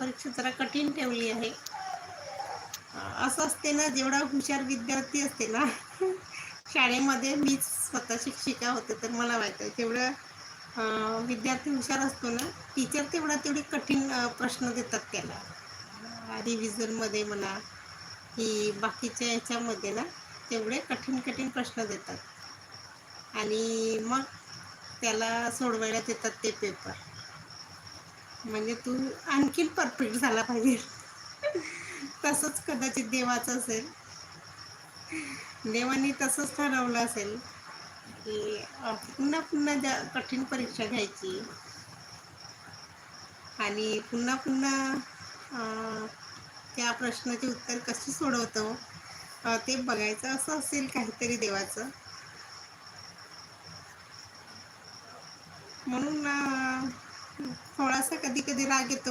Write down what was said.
परीक्षा जरा कठीण ठेवली आहे. असं असते ना, जेवढा हुशार विद्यार्थी असते ना शाळेमध्ये मीच स्वतः शिक्षिका होते, तर मला माहिती आहे तेवढं विद्यार्थी हुशार असतो ना, टीचर तेवढी कठीण प्रश्न देतात त्याला. रिव्हिजनमध्ये म्हणा की बाकीच्या ह्याच्यामध्ये ना, तेवढे कठीण प्रश्न देतात आणि मग त्याला सोडवायला देतात ते पेपर. म्हणजे तू आणखीन परफेक्ट झाला पाहिजे. तसंच कदाचित देवाचं असेल. देवाने तसंच ठरवलं असेल, की पुन्हा ज्या कठीण परीक्षा घ्यायची आणि पुन्हा त्या प्रश्नाचे उत्तर कसे सोडवतो ते बघायचं, असं असेल काहीतरी देवाचं. म्हणून थोडासा कधी-कधी राग येतो.